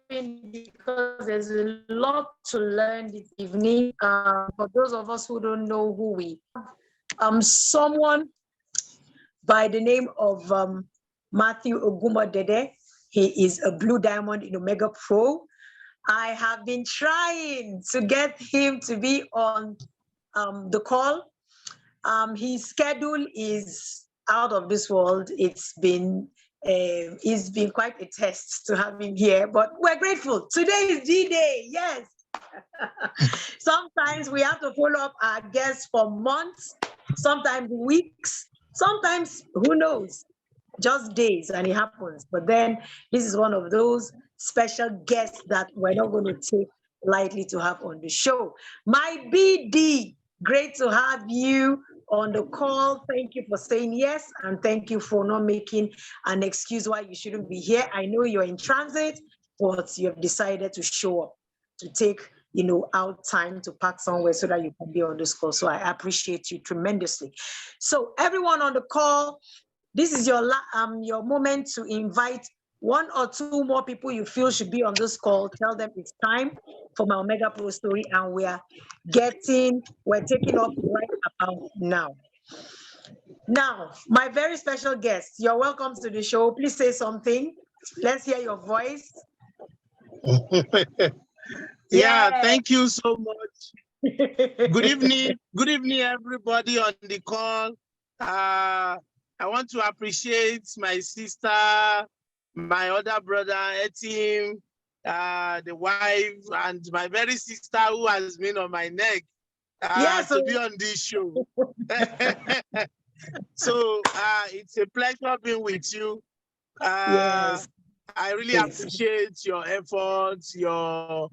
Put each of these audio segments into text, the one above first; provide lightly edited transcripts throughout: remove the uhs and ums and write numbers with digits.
because there's a lot to learn this evening. For those of us who don't know who we are, someone by the name of Matthew Ogunmodede. He is a Blue Diamond in Omegapro. I have been trying to get him to be on the call. His schedule is out of this world. It's been quite a test to have him here, but we're grateful. Today is D-Day, yes. Sometimes we have to follow up our guests for months, sometimes weeks, sometimes, who knows, just days, and it happens. But then this is one of those special guests that we're not going to take lightly to have on the show. My BD, great to have you on the call. Thank you for saying yes, and thank you for not making an excuse why you shouldn't be here. I know you're in transit, but you have decided to show up, to take out time to park somewhere so that you can be on this call. So I appreciate you tremendously. So everyone on the call, this is your moment to invite one or two more people you feel should be on this call. Tell them it's time for my Omegapro story, and we're taking off right about now. Now, my very special guest, you're welcome to the show. Please say something. Let's hear your voice. Yeah, thank you so much. Good evening, everybody on the call. I want to appreciate my sister, my other brother, Etim, the wife, and my very sister who has been on my neck to be on this show. So it's a pleasure being with you. Yes. I really appreciate your efforts, your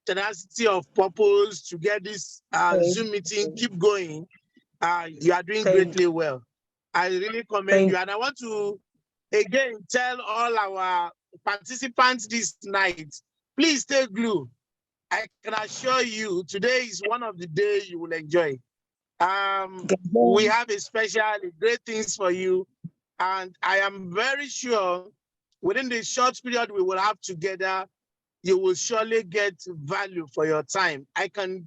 tenacity of purpose to get this Zoom meeting keep going. You are doing greatly well. I really commend you. And I want to again tell all our participants this night, please stay glued. I can assure you today is one of the days you will enjoy. We have a special great things for you. And I am very sure within the short period we will have together, you will surely get value for your time. I can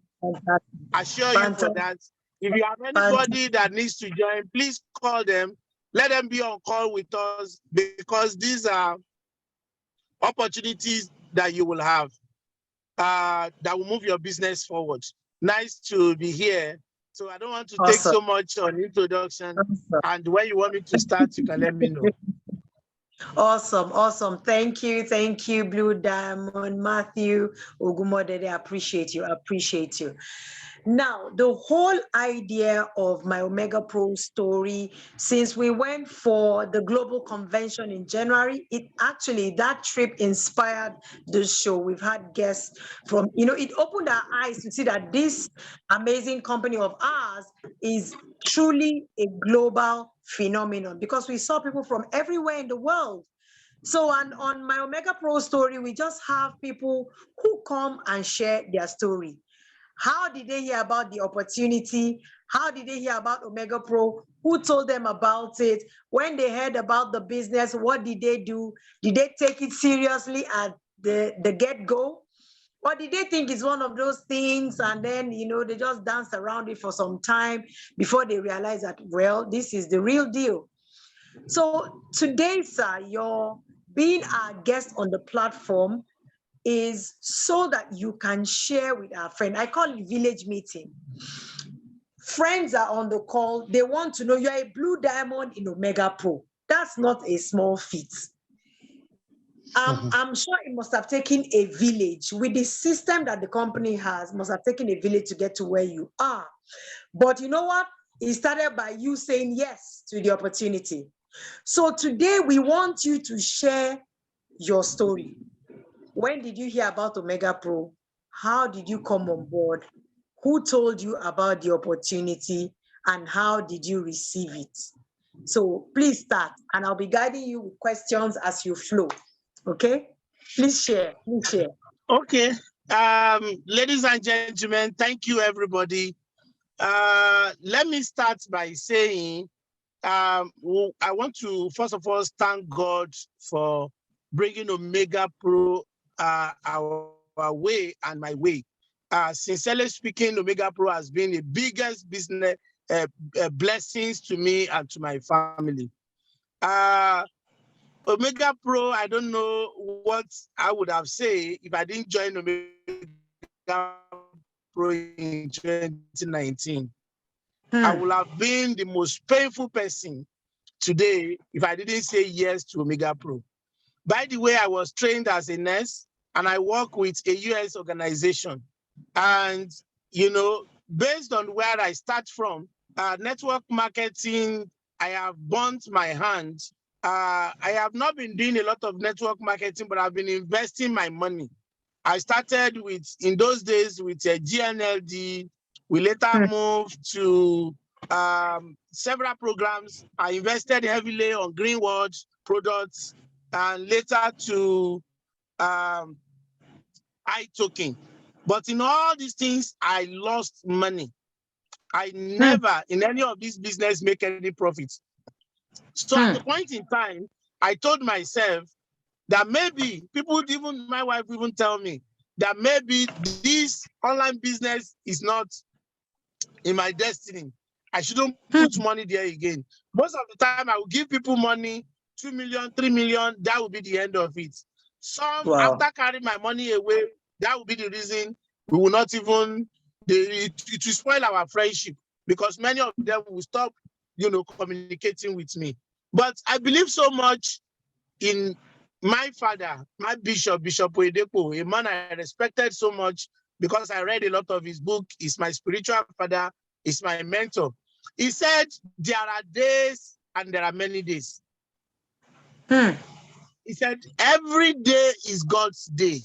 assure you for that. If you have anybody that needs to join, please call them. Let them be on call with us, because these are opportunities that you will have that will move your business forward. Nice to be here. So I don't want to take so much on introduction. And when you want me to start, you can let me know. Awesome. Thank you, Blue Diamond Matthew Ogunmodede. I appreciate you. Now, the whole idea of my Omegapro story, since we went for the global convention in January, that trip inspired the show. We've had guests from, it opened our eyes to see that this amazing company of ours is truly a global phenomenon, because we saw people from everywhere in the world. So on my Omegapro story, we just have people who come and share their story. How did they hear about the opportunity? How did they hear about Omegapro? Who told them about it? When they heard about the business, what did they do? Did they take it seriously at the get-go? Or did they think it's one of those things and then, they just danced around it for some time before they realized that, well, this is the real deal? So today, sir, your being our guest on the platform is so that you can share with our friend. I call it village meeting. Friends are on the call. They want to know you're a Blue Diamond in Omegapro. That's not a small feat. I'm sure it must have taken a village with the system that the company has, must have taken a village to get to where you are. But you know what? It started by you saying yes to the opportunity. So today we want you to share your story. When did you hear about Omegapro? How did you come on board? Who told you about the opportunity, and how did you receive it? So please start, and I'll be guiding you with questions as you flow. Okay? Please share. Okay. Ladies and gentlemen, thank you, everybody. Let me start by saying, I want to, first of all, thank God for bringing Omegapro our way and my way. Sincerely speaking, Omegapro has been the biggest business blessings to me and to my family. Omegapro, I don't know what I would have said if I didn't join Omegapro in 2019. I would have been the most painful person today if I didn't say yes to Omegapro. By the way, I was trained as a nurse and I work with a US organization. And, you know, based on where I start from, network marketing, I have burnt my hands. I have not been doing a lot of network marketing, but I've been investing my money. I started with, in those days, with a GNLD. We later moved to several programs. I invested heavily on Greenwood products and later to iToken. But in all these things, I lost money. I never, in any of these business, make any profits. So at the point in time, I told myself that maybe people, even my wife even tell me that maybe this online business is not in my destiny. I shouldn't put money there again. Most of the time I will give people money, 2 million, 3 million, that will be the end of it. Some, after carrying my money away, that will be the reason we will not even, it will spoil our friendship because many of them will stop, communicating with me. But I believe so much in my father, my Bishop Oyedepo, a man I respected so much because I read a lot of his book. He's my spiritual father, he's my mentor. He said, there are days and there are many days. He said, every day is God's day.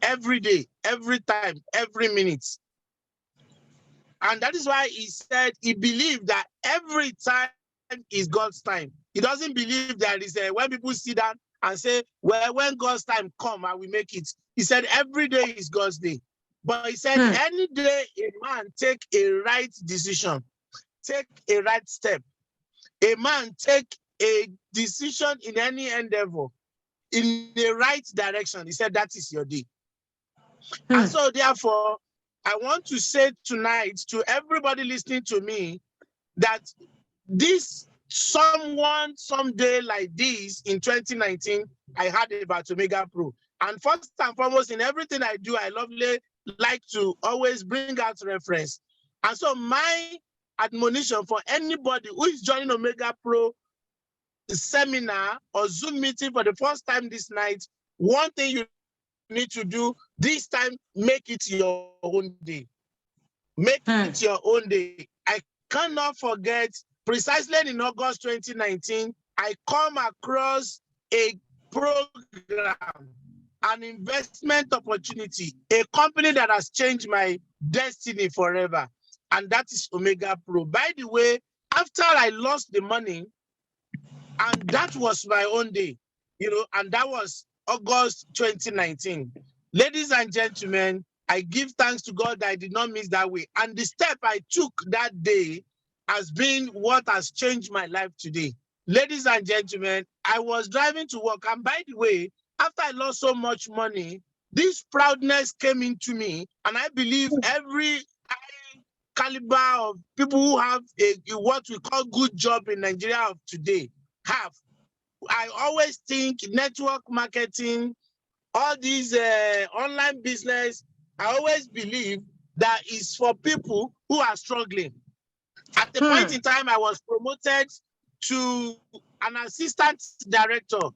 Every day, every time, every minute. And that is why he said he believed that every time is God's time. He doesn't believe that is when people sit down and say, well, when God's time come, I will make it. He said every day is God's day. But he said any day a man take a right decision, take a right step, a man take a decision in any endeavor in the right direction, he said that is your day. And so therefore, I want to say tonight to everybody listening to me that this someone someday like this in 2019, I heard about Omegapro. And first and foremost, in everything I do, I like to always bring out reference. And so my admonition for anybody who is joining Omegapro seminar or Zoom meeting for the first time this night, one thing you need to do this time, make it your own day. Make it your own day. I cannot forget, precisely in August 2019, I come across a program, an investment opportunity, a company that has changed my destiny forever, and that is Omegapro. By the way, after I lost the money, and that was my own day, and that was August 2019. Ladies and gentlemen, I give thanks to God that I did not miss that way. And the step I took that day has been what has changed my life today. Ladies and gentlemen, I was driving to work. And by the way, after I lost so much money, this proudness came into me. And I believe every high caliber of people who have what we call good job in Nigeria of today have. I always think network marketing, all these online business, I always believe that is for people who are struggling. At the point in time, I was promoted to an assistant director of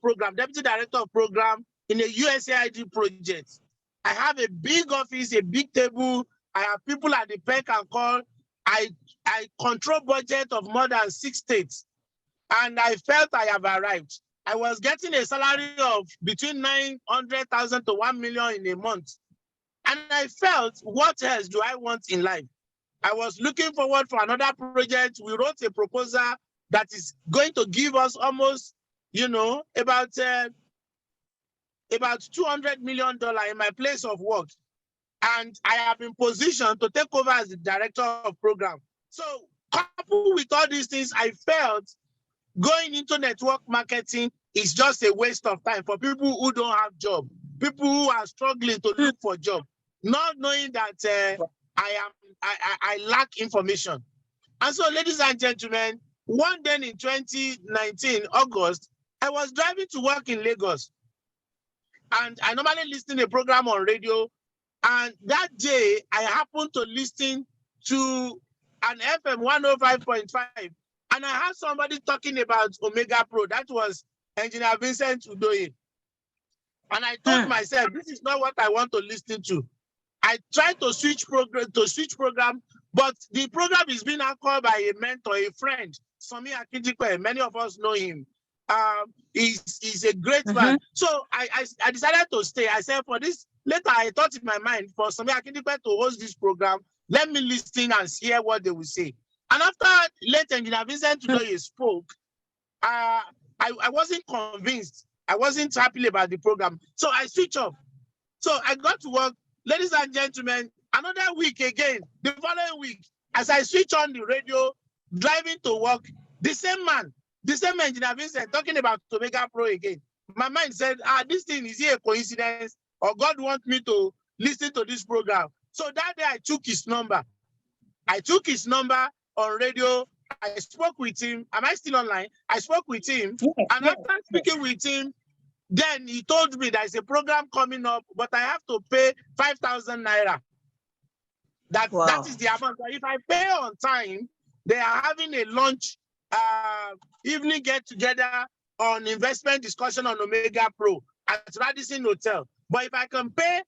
program, deputy director of program in a USAID project. I have a big office, a big table. I have people at the beck and call. I control budget of more than 6 states. And I felt I have arrived. I was getting a salary of between 900,000 to 1 million in a month. And I felt, what else do I want in life? I was looking forward for another project. We wrote a proposal that is going to give us almost, about $200 million in my place of work. And I have been positioned to take over as the director of program. So coupled with all these things, I felt going into network marketing is just a waste of time for people who don't have job, people who are struggling to look for job, not knowing that I lack information. And so, ladies and gentlemen, one day in 2019, August, I was driving to work in Lagos. And I normally listen to a program on radio. And that day, I happened to listen to an FM 105.5. And I heard somebody talking about Omegapro. That was Engineer Vincent Udoye. And I told myself, this is not what I want to listen to. I tried to switch program, but the program is being anchored by a mentor, a friend, Sami Akinjikwe. Many of us know him. He's a great man. So I decided to stay. I said, for this, later I thought in my mind, for Sami Akinjikwe to host this program, let me listen and hear what they will say. And after late Engineer Vincent Udoye spoke, I wasn't convinced. I wasn't happy about the program. So I switched off. So I got to work. Ladies and gentlemen, another week again, the following week, as I switch on the radio, driving to work, the same man, the same Engineer Vincent talking about Omegapro again. My mind said, this thing, is it a coincidence? Or God wants me to listen to this program? So that day I took his number. I took his number on radio. I spoke with him. Am I still online? I spoke with him. And after speaking with him, then he told me there's a program coming up, but I have to pay 5,000 naira. That is the amount. If I pay on time, they are having a lunch, evening get together on investment discussion on Omegapro at Radisson Hotel. But if I can pay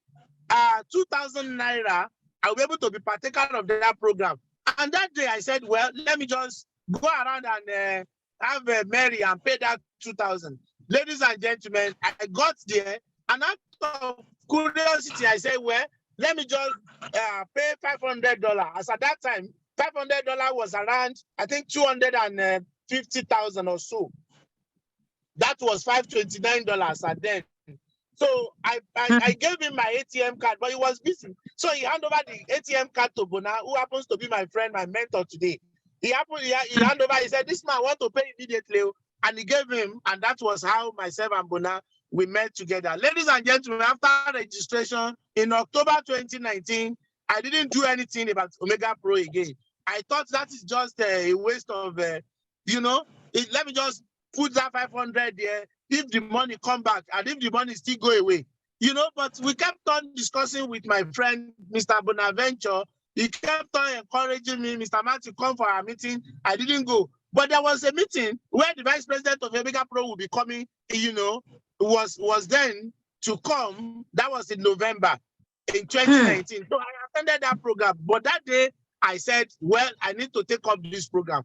2,000 naira, I'll be able to be partaker of that program. And that day I said, well, let me just go around and have a Mary and pay that 2,000. Ladies and gentlemen, I got there, and out of curiosity, I said, well, let me just pay $500. As at that time, $500 was around, I think, 250,000 or so. That was $529 at then. So I gave him my ATM card, but he was busy. So he handed over the ATM card to Bona, who happens to be my friend, my mentor today. He handed over, he said, this man want to pay immediately. And he gave him, and that was how myself and Bona, we met together. Ladies and gentlemen, after registration in October 2019, I didn't do anything about Omegapro again. I thought that is just a waste of, let me just put that 500 there. If the money come back, and if the money still go away, but we kept on discussing with my friend, Mr. Bonaventure. He kept on encouraging me, Mr. Matthew, come for our meeting. I didn't go. But there was a meeting where the vice president of Omegapro will be coming, was then to come. That was in November in 2019. So I attended that program. But that day, I said, well, I need to take up this program.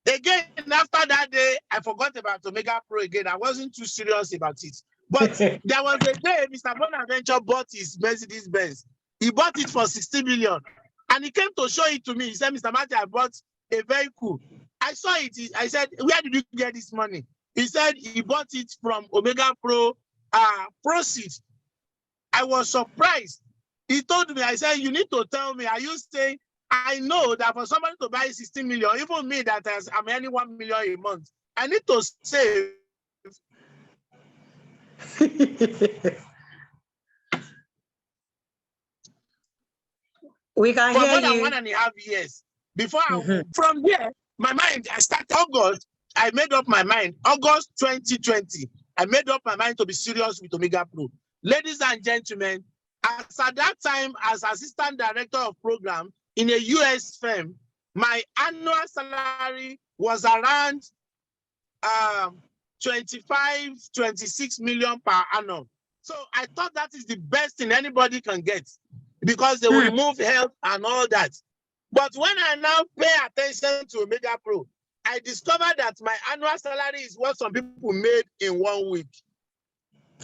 Again, after that day, I forgot about Omegapro again. I wasn't too serious about it. But there was a day Mr. Bonaventure bought his Mercedes Benz. He bought it for 60 million. And he came to show it to me. He said, Mr. Matthew, I bought a vehicle. I saw it. I said, where did you get this money? He said he bought it from Omegapro proceeds. I was surprised. He told me, I said, you need to tell me, are you saying, I know that for somebody to buy 16 million, even me that I'm earning 1 million a month, I need to save. We can for hear more than you. 1.5 years. Before from there, my mind, I started August, I made up my mind. August 2020, I made up my mind to be serious with Omegapro. Ladies and gentlemen, as at that time, as assistant director of program in a US firm, my annual salary was around 26 million per annum. So I thought that is the best thing anybody can get, because they will remove health and all that. But when I now pay attention to Omegapro, I discovered that my annual salary is what some people made in 1 week.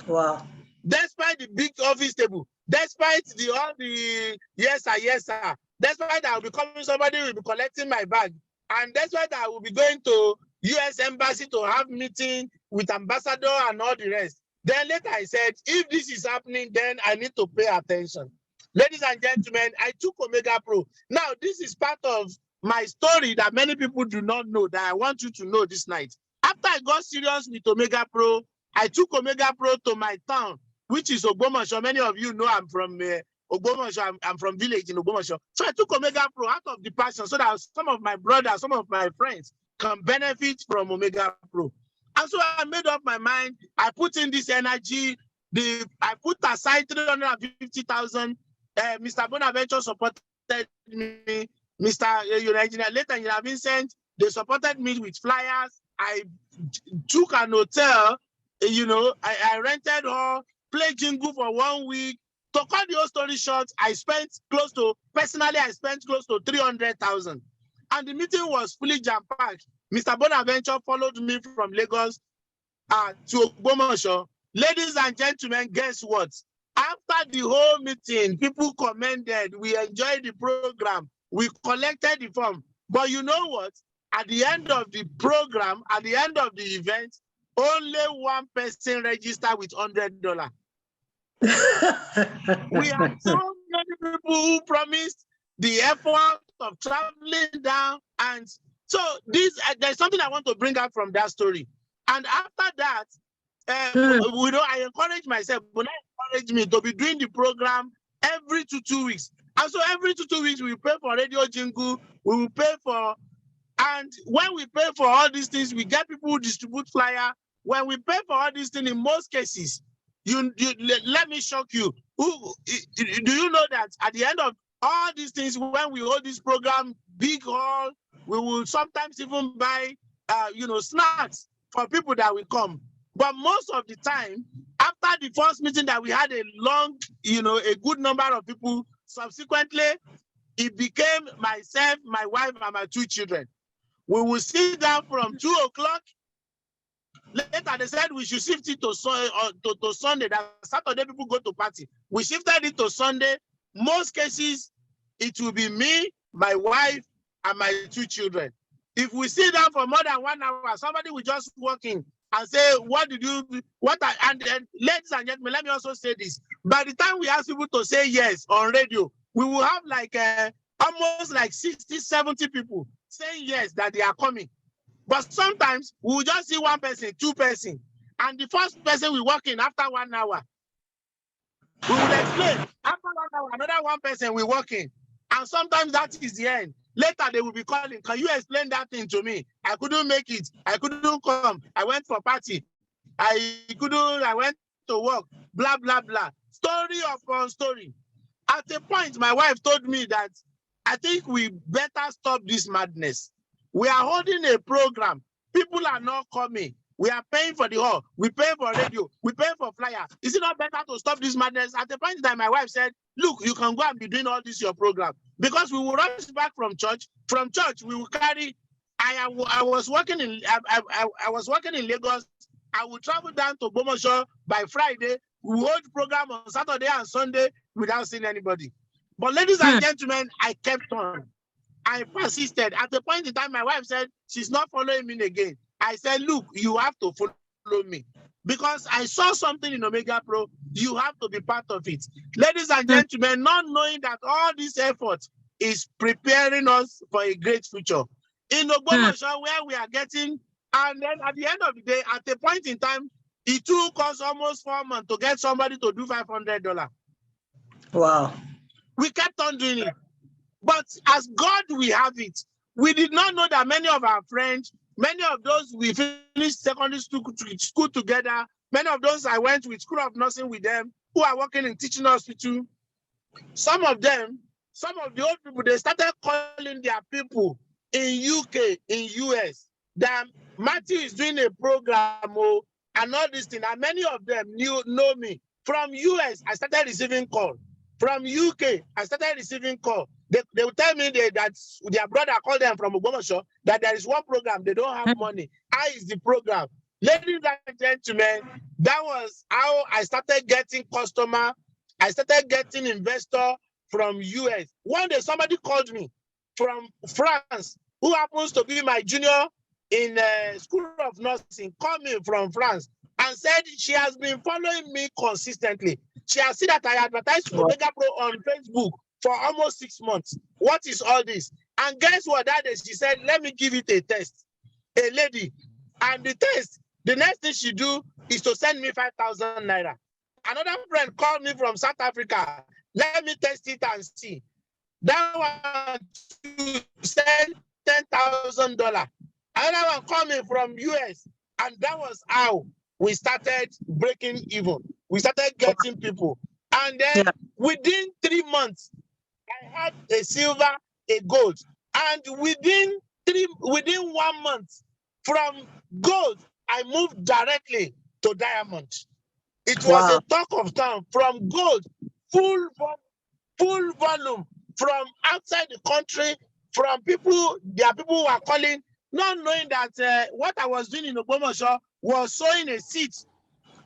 Wow. Despite the big office table, despite all the yes sir, despite I will be coming, somebody will be collecting my bag, and despite I will be going to US embassy to have meeting with ambassador and all the rest. Then later I said, if this is happening, then I need to pay attention. Ladies and gentlemen, I took Omegapro. Now, this is part of my story that many people do not know, that I want you to know this night. After I got serious with Omegapro, I took Omegapro to my town, which is Ogbomoso. Many of you know I'm from Ogbomoso. I'm from village in Ogbomoso. So I took Omegapro out of the passion so that some of my brothers, some of my friends can benefit from Omegapro. And so I made up my mind. I put in this energy. I put aside 350,000. Mr. Bonaventure supported me. Mr. Engineer later, Engineer Vincent, they supported me with flyers. I took an hotel. I rented hall, played jingle for 1 week. To cut the whole story short, I spent close to 300,000. And the meeting was fully jam-packed. Mr. Bonaventure followed me from Lagos to Ogbomoso. Ladies and gentlemen, guess what? After the whole meeting, people commended. We enjoyed the program. We collected the form. But you know what? At the end of the program, at the end of the event, only one person registered with $100. We had so many people who promised the effort of traveling down. And so there's something I want to bring up from that story. And after that, I encourage myself, but I encourage me to be doing the program every 2 weeks. And so every 2 weeks, we pay for radio jingle, we will pay for, and when we pay for all these things, we get people who distribute flyer. When we pay for all these things, in most cases, let me shock you. Do you know that at the end of all these things, when we hold this program, big hall, we will sometimes even buy, snacks for people that will come. But most of the time, after the first meeting that we had a long, a good number of people, subsequently, it became myself, my wife, and my 2 children. We will sit down from 2 o'clock. Later, they said we should shift it to Sunday. That Saturday, people go to party. We shifted it to Sunday. Most cases, it will be me, my wife, and my 2 children. If we sit down for more than 1 hour, somebody will just walk in and say, and ladies and gentlemen, let me also say this. By the time we ask people to say yes on radio, we will have almost 60, 70 people saying yes, that they are coming. But sometimes we will just see 1 person, 2 person, and the first person will walk in after 1 hour. We will explain. After 1 hour, another 1 person will walk in. And sometimes that is the end. Later, they will be calling, can you explain that thing to me? I couldn't make it. I couldn't come. I went for party. I went to work. Blah, blah, blah. Story upon story. At a point, my wife told me that I think we better stop this madness. We are holding a program. People are not coming. We are paying for the hall. We pay for radio. We pay for flyer. Is it not better to stop this madness? At the point that my wife said, look, you can go and be doing all this your program. Because we will rush back from church. From church, we will carry. I was working in Lagos. I will travel down to Ogbomoso by Friday. We will hold the program on Saturday and Sunday without seeing anybody. But ladies and gentlemen, I kept on. I persisted. At the point in time, my wife said, she's not following me again. I said, look, you have to follow me. Because I saw something in Omegapro, you have to be part of it. Ladies and gentlemen, not knowing that all this effort is preparing us for a great future. In Ogbomoso, where we are getting, and then at the end of the day, at a point in time, it took us almost 4 months to get somebody to do $500. Wow. We kept on doing it. But as God we have it, we did not know that many of our friends, many of those we finished secondary school together, many of those I went with School of Nursing with them, who are working in teaching hospital. Some of the old people, they started calling their people in UK, in US, that Matthew is doing a program and all this thing. And many of them know me. From US, I started receiving call. From UK, I started receiving call. They will tell me that their brother called them from Ogbomoso that there is one program, they don't have money. How is the program? Ladies and gentlemen, that was how I started getting customer. I started getting investor from US. One day somebody called me from France, who happens to be my junior in School of Nursing, called me from France and said she has been following me consistently. She has seen that I advertised Omegapro on Facebook for almost 6 months. What is all this? And guess what? That day she said, let me give it a test. A lady. And the test, the next thing she do, is to send me 5,000 naira. Another friend called me from South Africa. Let me test it and see. That one to send $10,000. Another one coming from US, and that was how we started breaking even. We started getting people, and then within 3 months, I had a silver, a gold, and within 1 month from gold, I moved directly to diamond. It was a talk of town. From gold, full volume from outside the country, from people. There are people who are calling, not knowing that what I was doing in Ogbomoso was sowing a seed.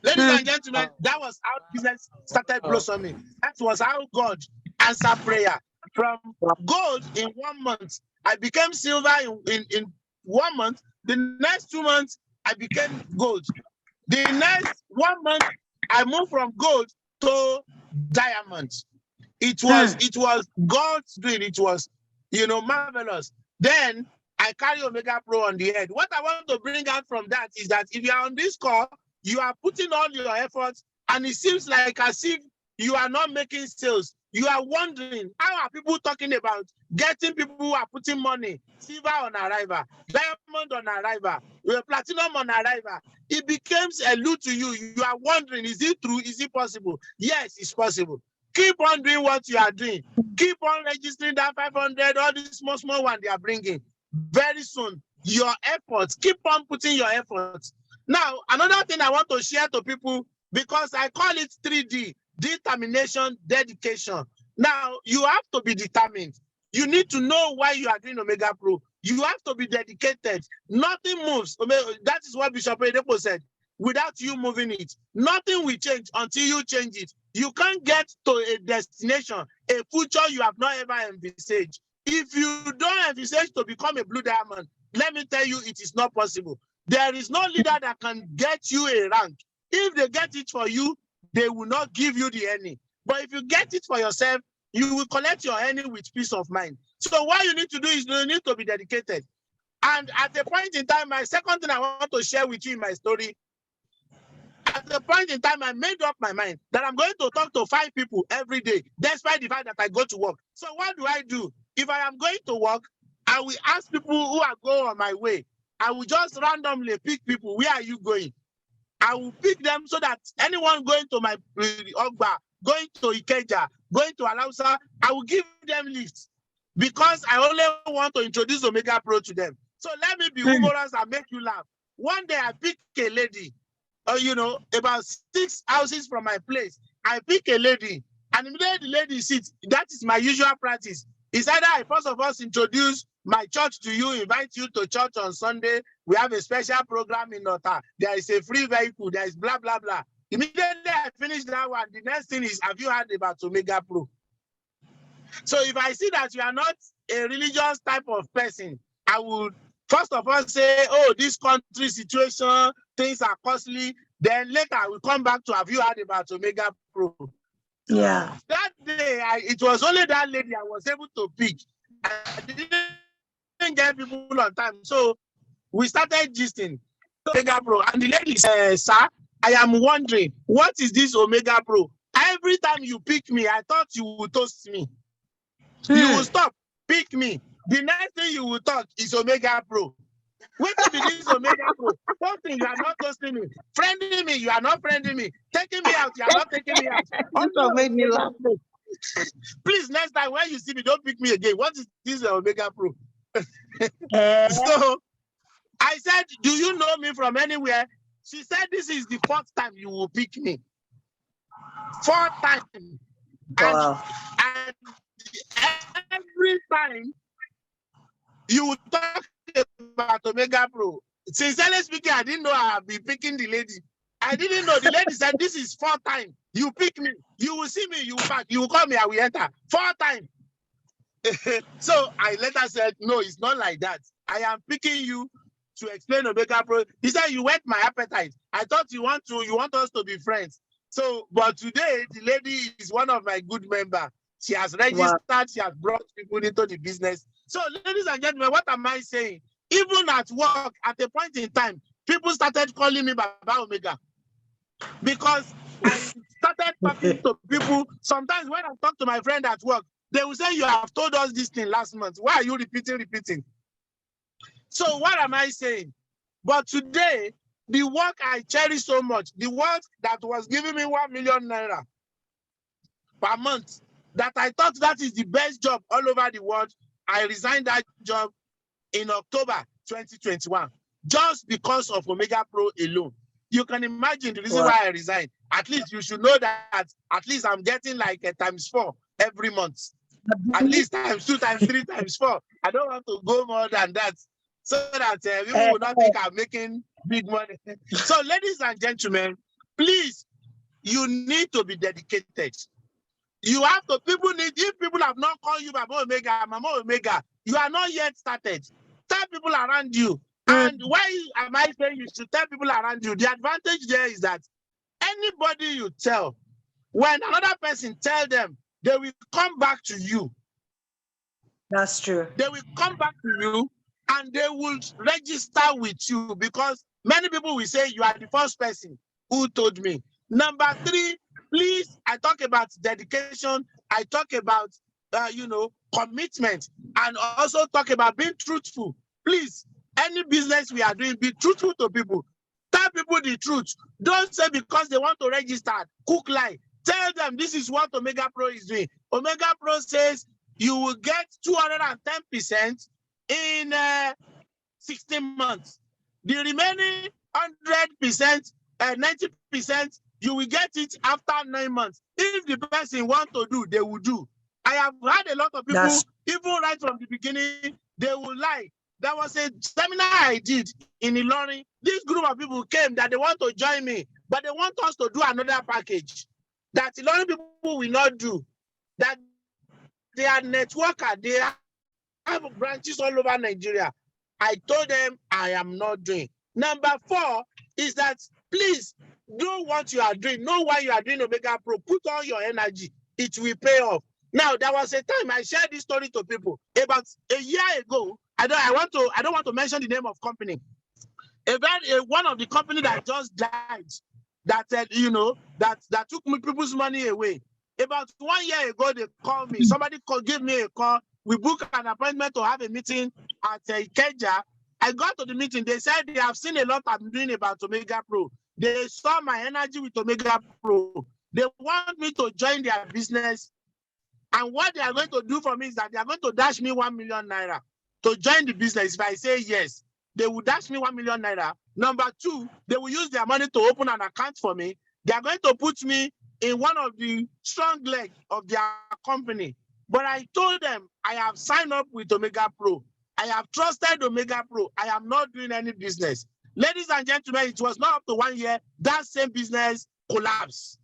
Ladies and gentlemen, that was how business started blossoming. That was how God answered prayer. From gold in 1 month, I became silver in 1 month. The next 2 months, I became gold. The next 1 month, I moved from gold to diamond. It was God's doing. It was, marvelous. Then I carry Omegapro on the head. What I want to bring out from that is that if you are on this call, you are putting all your efforts, and it seems like as if you are not making sales. You are wondering, how are people talking about getting people who are putting money, silver on arrival, diamond on arrival, platinum on arrival? It becomes a loot to you. You are wondering, is it true? Is it possible? Yes, it's possible. Keep on doing what you are doing. Keep on registering that 500, all these small one they are bringing. Very soon, your efforts, keep on putting your efforts. Now, another thing I want to share to people, because I call it 3D, determination, dedication. Now, you have to be determined. You need to know why you are doing Omegapro. You have to be dedicated. Nothing moves. That is what Bishop Oyedepo said. Without you moving it, nothing will change until you change it. You can't get to a destination, a future you have not ever envisaged. If you don't envisage to become a blue diamond, let me tell you, it is not possible. There is no leader that can get you a rank. If they get it for you, they will not give you the earning. But if you get it for yourself, you will collect your earning with peace of mind. So what you need to do is you need to be dedicated. And at the point in time, my second thing I want to share with you in my story, at the point in time, I made up my mind that I'm going to talk to 5 people every day, despite the fact that I go to work. So what do? If I am going to work, I will ask people who are going on my way. I will just randomly pick people. Where are you going? I will pick them so that anyone going to my Ogba, going to Ikeja, going to Alausa, I will give them lifts because I only want to introduce Omegapro to them. So let me be humorous and make you laugh. One day I pick a lady, about 6 houses from my place. I pick a lady, and immediately the lady sits. That is my usual practice. It's either I first of all introduce my church to you, invite you to church on Sunday. We have a special program in Nota. There is a free vehicle. There is blah, blah, blah. Immediately I finish that one, the next thing is, have you heard about Omegapro? So if I see that you are not a religious type of person, I will first of all say, oh, this country situation, things are costly. Then later I will come back to, have you heard about Omegapro? Yeah. That day, it was only that lady I was able to pick. I didn't get people on time. So we started gisting. Omegapro. And the lady said, sir, I am wondering, what is this Omegapro? Every time you pick me, I thought you would toast me. You will stop, pick me. The next thing you will talk is Omegapro. What if it is Omegapro? Something you are not toasting me. Friending me, you are not friending me. Taking me out, you are not taking me out. Also made me laugh. Please, next time when you see me, don't pick me again. What is this Omegapro? So I said, do you know me from anywhere? She said, this is the 4th time you will pick me. 4th time. Wow. And every time you will talk about Omegapro. Sincerely speaking, I didn't know I'd be picking the lady. I didn't know. The lady said, this is 4th time. You pick me. You will see me. You will back. You will call me. I will enter. 4th time. So I later said, no, it's not like that. I am picking you to explain Omegapro. He said, you whet my appetite. I thought you want us to be friends. So, but today, the lady is one of my good members. She has registered. Wow. She has brought people into the business. So, ladies and gentlemen, what am I saying? Even at work, at a point in time, people started calling me Baba Omega. because I started talking to people. Sometimes when I talk to my friend at work, they will say, you have told us this thing last month. Why are you repeating? So what am I saying? But today, the work I cherish so much, the work that was giving me 1 million naira per month, that I thought that is the best job all over the world, I resigned that job in October 2021, just because of Omegapro alone. You can imagine the reason why I resigned. At least you should know that at least I'm getting like a ×4 every month. At least ×2, ×3, ×4. I don't want to go more than that, so that people will not think I'm making big money. So, ladies and gentlemen, please, you need to be dedicated. You have to, if people have not called you Mama Omega, you are not yet started. Tell people around you. And why am I saying you should tell people around you? The advantage there is that anybody you tell, when another person tell them, they will come back to you. That's true. They will come back to you and they will register with you, because many people will say you are the first person who told me. Number 3, please, I talk about dedication. I talk about, commitment, and also talk about being truthful. Please, any business we are doing, be truthful to people. Tell people the truth. Don't say because they want to register, cook lie. Tell them this is what Omegapro is doing. Omegapro says you will get 210% in 16 months. The remaining 100%, 90%, you will get it after 9 months. If the person want to do, they will do. I have had a lot of people, even right from the beginning, they will lie. There was a seminar I did in Ilorin. This group of people came that they want to join me, but they want us to do another package that Ilorin people will not do. That they are networker, they have branches all over Nigeria. I told them I am not doing. Number 4 is that please know what you are doing. Know why you are doing Omegapro. Put all your energy. It will pay off. Now, there was a time I shared this story to people about a year ago. I don't want to mention the name of company. One of the company that just died, that that took people's money away. About 1 year ago, they called me. Somebody gave me a call. We booked an appointment to have a meeting at Ikeja. I got to the meeting. They said they have seen a lot I'm doing about Omegapro. They saw my energy with Omegapro. They want me to join their business. And what they are going to do for me is that they are going to dash me 1 million naira to join the business. If I say yes, they will dash me 1 million naira. Number 2, they will use their money to open an account for me. They are going to put me in one of the strong legs of their company. But I told them I have signed up with Omegapro. I have trusted Omegapro. I am not doing any business. Ladies and gentlemen, it was not up to 1 year, that same business collapsed.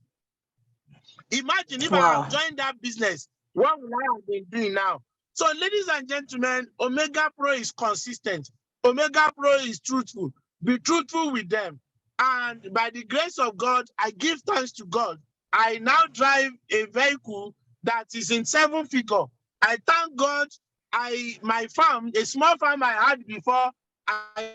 Imagine if I have joined that business, what would I have been doing now? So, ladies and gentlemen, Omegapro is consistent. Omegapro is truthful. Be truthful with them. And by the grace of God, I give thanks to God. I now drive a vehicle that is in 7 figures. I thank God. My farm, a small farm I had before, I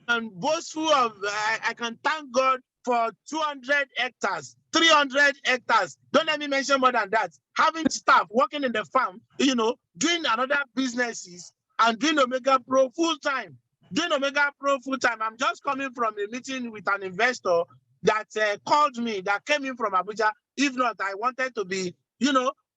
can boastful of. I can thank God for 200 hectares, 300 hectares. Don't let me mention more than that. Having staff working in the farm, doing another businesses and doing Omegapro full time. Doing Omegapro full time. I'm just coming from a meeting with an investor that called me, that came in from Abuja. If not, I wanted to be,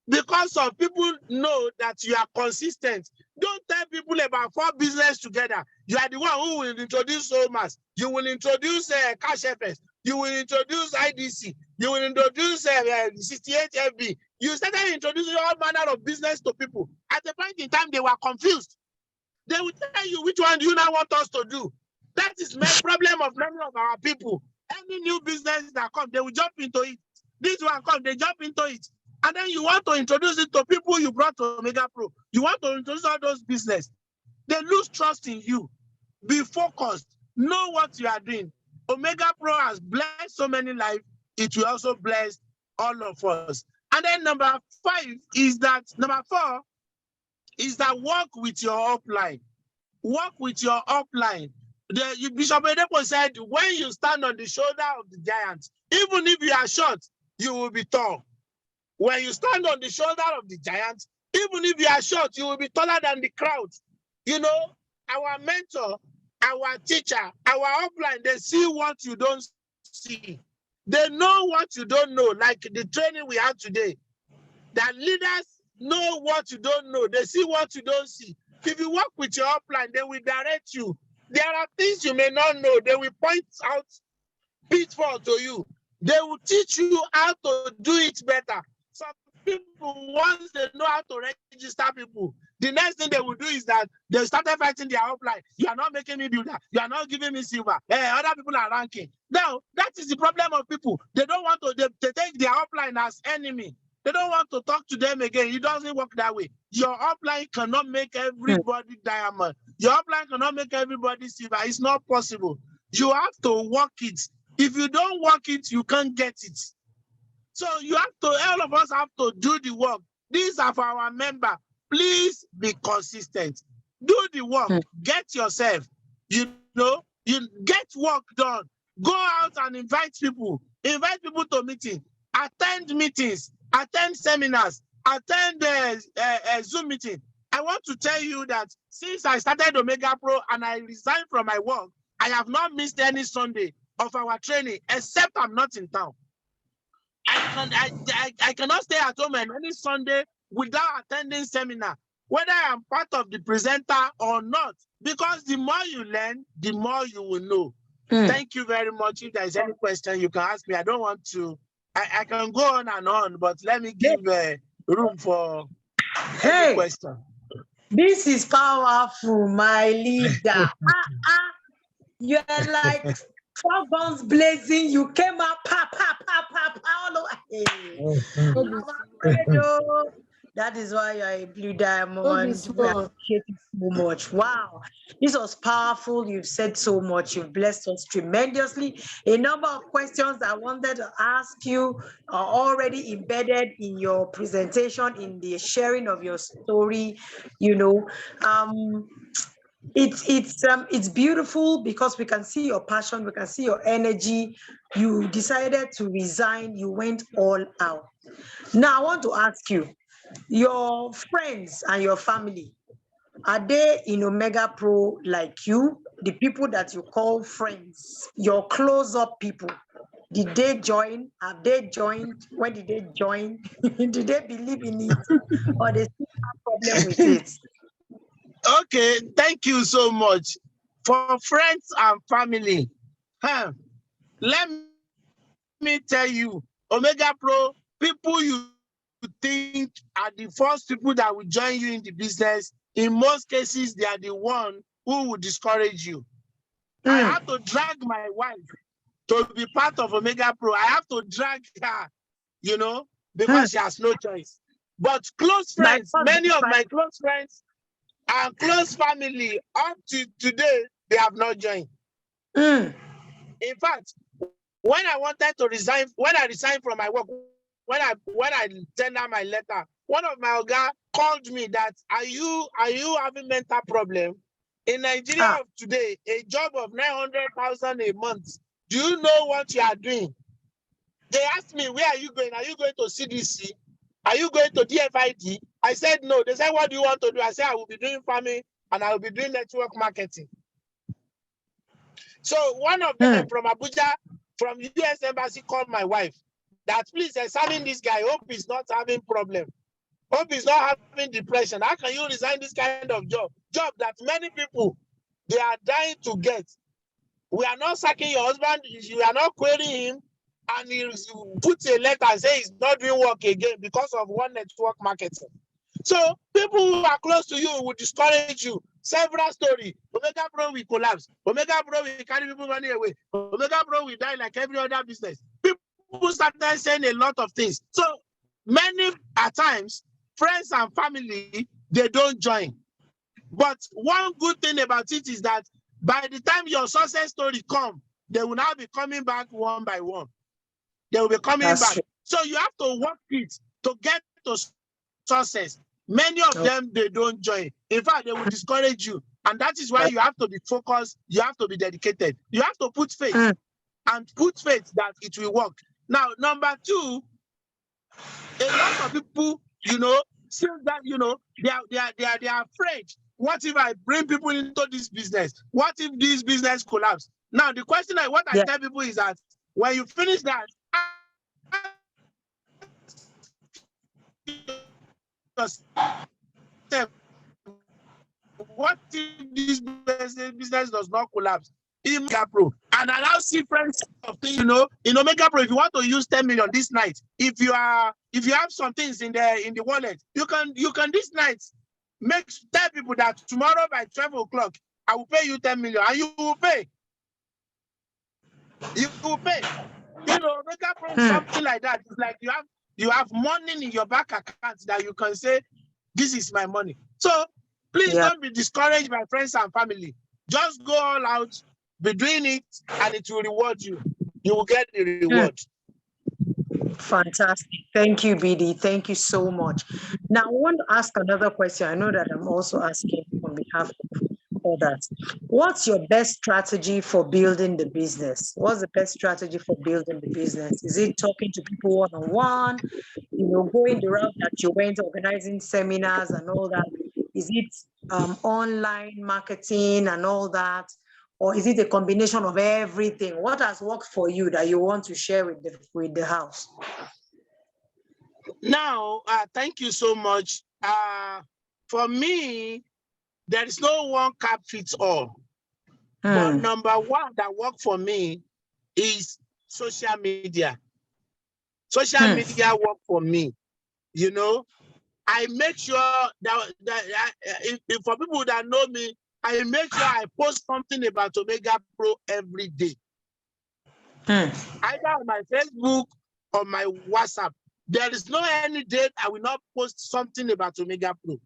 because of people know that you are consistent. Don't tell people about 4 business together. You are the one who will introduce Somas. You will introduce Cash FS. You will introduce IDC. You will introduce 68FB. You started introducing all manner of business to people. At the point in time, they were confused. They will tell you which one do you now want us to do. That is the problem of many of our people. Any new business that comes, they will jump into it. This one comes, they jump into it. And then you want to introduce it to people you brought to Omegapro. You want to introduce all those business. They lose trust in you. Be focused. Know what you are doing. Omegapro has blessed so many lives. It will also bless all of us. And then number 4 is that work with your upline. Work with your upline. Bishop Oyedepo said, when you stand on the shoulder of the giant, even if you are short, you will be tall. When you stand on the shoulder of the giant, even if you are short, you will be taller than the crowd. You know, our mentor, our teacher, our upline, they see what you don't see. They know what you don't know, like the training we had today. That leaders know what you don't know. They see what you don't see. If you work with your upline, they will direct you. There are things you may not know. They will point out pitfalls to you. They will teach you how to do it better. Some people, once they know how to register people, the next thing they will do is that they started fighting their upline. You are not making me builder. You are not giving me silver. Other people are ranking. Now, that is the problem of people. They don't want to, they take their upline as enemy. They don't want to talk to them again. It doesn't work that way. Your upline cannot make everybody diamond. Your upline cannot make everybody silver. It's not possible. You have to work it. If you don't work it, you can't get it. So you have to, all of us have to do the work. These are for our member. Please be consistent. Do the work. Get yourself, you get work done. Go out and invite people. Invite people to meetings. Attend meetings. Attend seminars. Attend Zoom meeting. I want to tell you that since I started Omegapro and I resigned from my work, I have not missed any Sunday of our training, except I'm not in town. I cannot stay at home on any Sunday without attending seminar, whether I'm part of the presenter or not, because the more you learn, the more you will know. Thank you very much. If there's any question, you can ask me. I don't want to, I can go on and on, but let me give room for any question. This is powerful, my leader. You're like 4 guns blazing. You came up, all over. That is why you're a Blue Diamond. We appreciate it so much. Wow, this was powerful. You've said so much. You've blessed us tremendously. A number of questions I wanted to ask you are already embedded in your presentation, in the sharing of your story. It's beautiful because we can see your passion, we can see your energy. You decided to resign, you went all out. Now I want to ask you, your friends and your family, are they in Omegapro like you? The people that you call friends, your close-up people, did they join? Have they joined? When did they join? Did they believe in it? Or they still have problem with it? Okay, thank you so much. For friends and family, let me tell you, Omegapro, people you think are the first people that will join you in the business, in most cases, they are the one who will discourage you. I have to drag my wife to be part of Omegapro. I have to drag her, because she has no choice. But close friends, many of my close friends and close family, up to today, they have not joined. In fact, when I wanted to resign, when I resigned from my work, when I sent out my letter, one of my oga called me that, are you having mental problem? In Nigeria of today, a job of 900,000 a month, do you know what you are doing? They asked me, where are you going? Are you going to CDC? Are you going to DFID? I said no. They said, what do you want to do? I said, I will be doing farming and I will be doing network marketing. So one of them from Abuja, from US Embassy, called my wife that, please examine this guy. Hope he's not having problem. Hope he's not having depression. How can you resign this kind of job that many people, they are dying to get? We are not sacking your husband. You are not querying him. And he puts a letter and says he's not doing work again because of one network marketing. So people who are close to you will discourage you. Several stories. Omegapro will collapse. Omegapro will carry people money away. Omegapro will die like every other business. People started saying a lot of things. So many at times, friends and family, they don't join. But one good thing about it is that by the time your success story comes, they will now be coming back one by one. They will be coming back. So you have to work it to get to success. Many of them, they don't join. In fact, they will discourage you. And that is why you have to be focused, you have to be dedicated. You have to put faith and put faith that it will work. Now, number two, a lot of people, see that, they are afraid. What if I bring people into this business? What if this business collapse? Now, the question I tell people is that when you finish that, what if this business does not collapse? In Omegapro, and allow different of things, in Omegapro, if you want to use 10 million this night, if you have some things in the wallet, you can this night tell people that tomorrow by 12 o'clock, I will pay you 10 million, and you will pay. You will pay. Omegapro is something like that. It's like you have money in your bank account that you can say, this is my money. So please don't be discouraged by friends and family. Just go all out, be doing it, and it will reward you. You will get the reward. Fantastic. Thank you, BD. Thank you so much. Now, I want to ask another question. I know that I'm also asking on behalf of others. What's your best strategy for building the business? What's the best strategy for building the business? Is it talking to people one-on-one? Going the route that you went, organizing seminars and all that? Is it online marketing and all that? Or is it a combination of everything? What has worked for you that you want to share with the house? Now, thank you so much. For me, there is no one cap fits all. But number one that worked for me is social media. Social media work for me. I make sure that if for people that know me, I make sure I post something about Omegapro every day. Either on my Facebook or my WhatsApp. There is no any day I will not post something about Omegapro.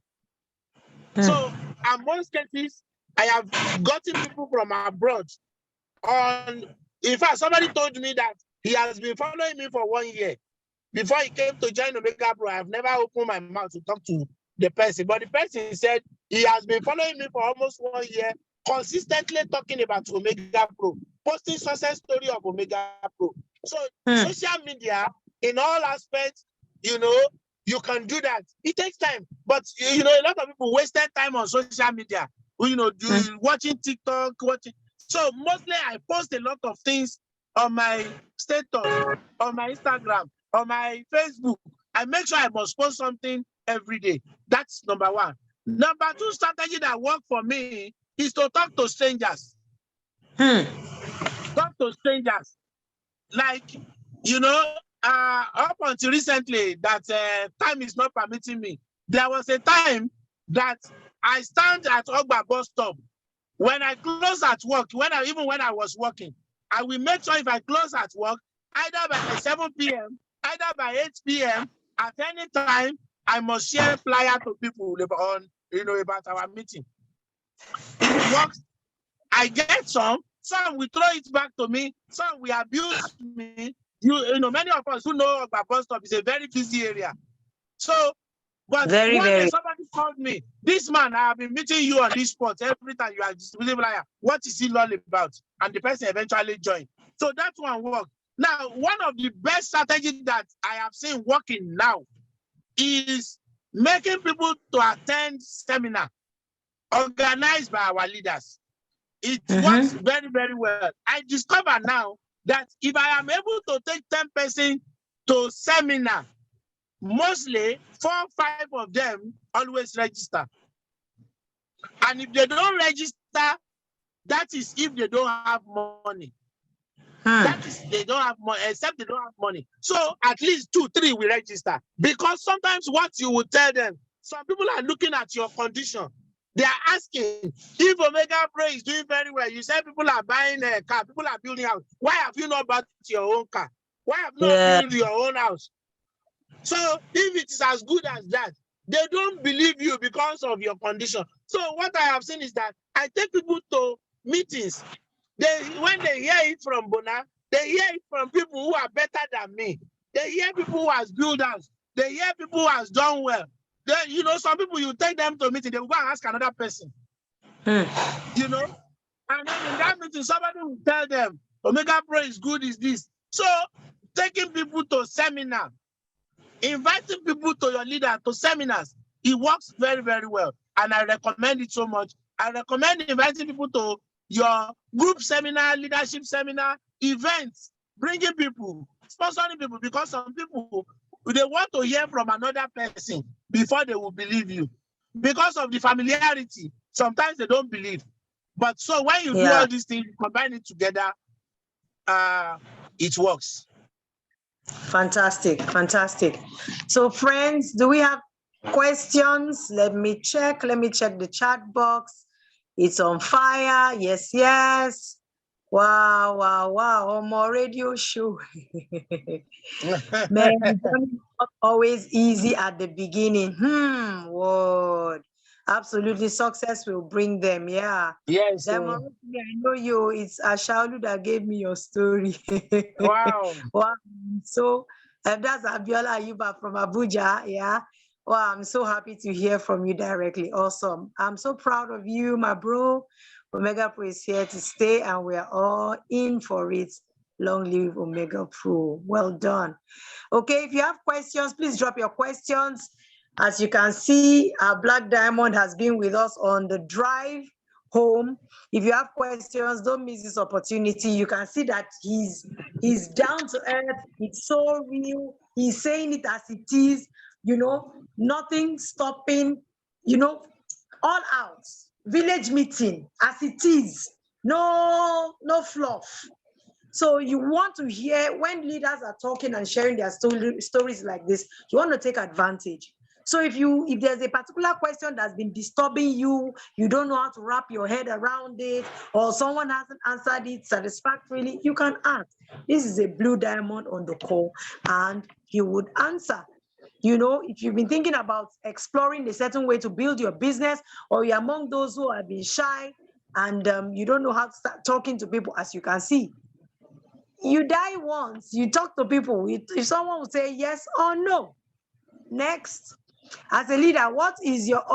So, in most cases, I have gotten people from abroad. In fact, somebody told me that he has been following me for 1 year. Before he came to join Omegapro, I have never opened my mouth to talk to the person. But the person said he has been following me for almost 1 year, consistently talking about Omegapro, posting success story of Omegapro. So social media, in all aspects, you can do that. It takes time, but a lot of people wasted time on social media. Watching TikTok, So mostly I post a lot of things on my status, on my Instagram, on my Facebook. I make sure I must post something every day. That's number one. Number two strategy that worked for me is to talk to strangers. Talk to strangers. Like, up until recently, that time is not permitting me. There was a time that I stand at Ogba bus stop. When I close at work, even when I was working, I will make sure if I close at work, either by 7 p.m., either by 8 p.m., at any time, I must share flyer to people about our meeting. It works. I get some will throw it back to me, some will abuse me. Many of us who know about bus stop is a very busy area. So, but one day somebody called me, this man, I have been meeting you on this spot every time you are distributing flyer. What is he all about? And the person eventually joined. So that one worked. Now, one of the best strategies that I have seen working now is making people to attend seminar organized by our leaders. It works very, very well. I discover now that if I am able to take 10% to seminar, mostly 4 or 5 of them always register. And if they don't register, that is if they don't have money. That is, they don't have money, except they don't have money. So at least 2, 3 will register. Because sometimes what you will tell them, some people are looking at your condition. They are asking, if Omegapro is doing very well, you say people are buying a car, people are building a house. Why have you not bought your own car? Why have you not built your own house? So if it is as good as that, they don't believe you because of your condition. So what I have seen is that I take people to meetings. When they hear it from Bona, they hear it from people who are better than me. They hear people who has built house. They hear people who has done well. Then, some people, you take them to a meeting, they will go and ask another person. You know, and then in that meeting, somebody will tell them, Omegapro is good, is this. So taking people to seminar, inviting people to your leader to seminars, it works very, very well. And I recommend it so much. I recommend inviting people to your group seminar, leadership seminar, events, bringing people, sponsoring people, because some people, they want to hear from another person before they will believe you. Because of the familiarity, sometimes they don't believe. But so when you do all these things, combine it together, it works. Fantastic, fantastic. So friends, do we have questions? Let me check the chat box. It's on fire. Yes, yes. Wow, wow, wow. On my radio show. Man, it's not always easy at the beginning. Word. Absolutely, success will bring them. Yeah. Yes. I know you. It's Ashaolu that gave me your story. Wow. Wow. So, and that's Abiola Ayuba from Abuja. Yeah. Wow. I'm so happy to hear from you directly. Awesome. I'm so proud of you, my bro. Omegapro is here to stay, and we are all in for it. Long live Omegapro. Well done. Okay, if you have questions, please drop your questions. As you can see, our Black Diamond has been with us on the drive home. If you have questions, don't miss this opportunity. You can see that he's down to earth. It's so real. He's saying it as it is, nothing stopping, all out. Village meeting as it is. No fluff. So you want to hear when leaders are talking and sharing their stories like this, you want to take advantage. So if there's a particular question that's been disturbing you, you don't know how to wrap your head around it, or someone hasn't answered it satisfactorily, you can ask. This is a Blue Diamond on the call, and he would answer. If you've been thinking about exploring a certain way to build your business, or you're among those who have been shy and you don't know how to start talking to people, as you can see, you die once, you talk to people. If someone will say yes or no. Next. As a leader, what is your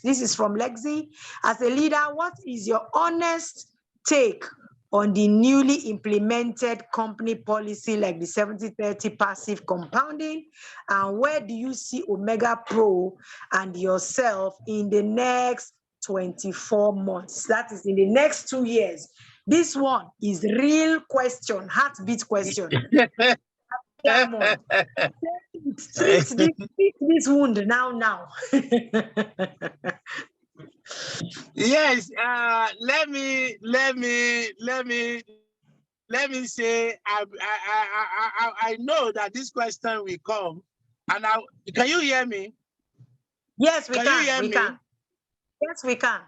this is from Lexi. As a leader, what is your honest take on the newly implemented company policy like the 70-30 passive compounding? And where do you see Omegapro and yourself in the next 24 months? That is in the next 2 years. This one is real question, heartbeat question. Treat this wound now. Yes, let me say I know that this question will come, and can you hear me? Yes, we can. Yes, we can.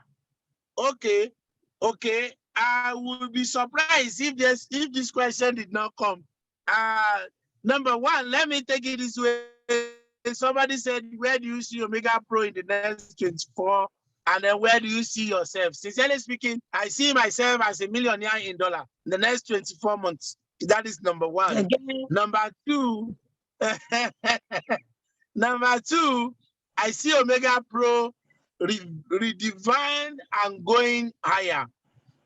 Okay. I would be surprised if this question did not come. Number one, let me take it this way. Somebody said, where do you see Omegapro in the next 24? And then where do you see yourself? Sincerely speaking, I see myself as a millionaire in dollar in the next 24 months. That is number one. Again. Number two, I see Omegapro redefined and going higher.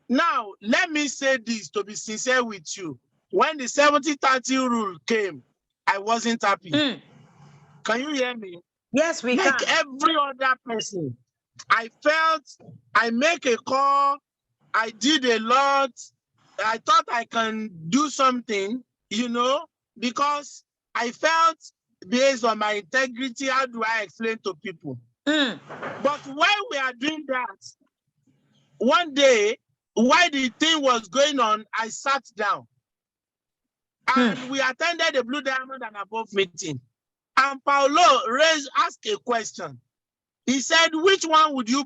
Now, let me say this to be sincere with you. When the 70-30 rule came, I wasn't happy. Can you hear me? Yes, we can. Like every other person, I felt I make a call, I did a lot, I thought I can do something, because I felt based on my integrity, how do I explain to people? But while we are doing that, one day, while the thing was going on, I sat down and we attended the Blue Diamond and Above meeting. And Paulo asked a question. He said, which one would you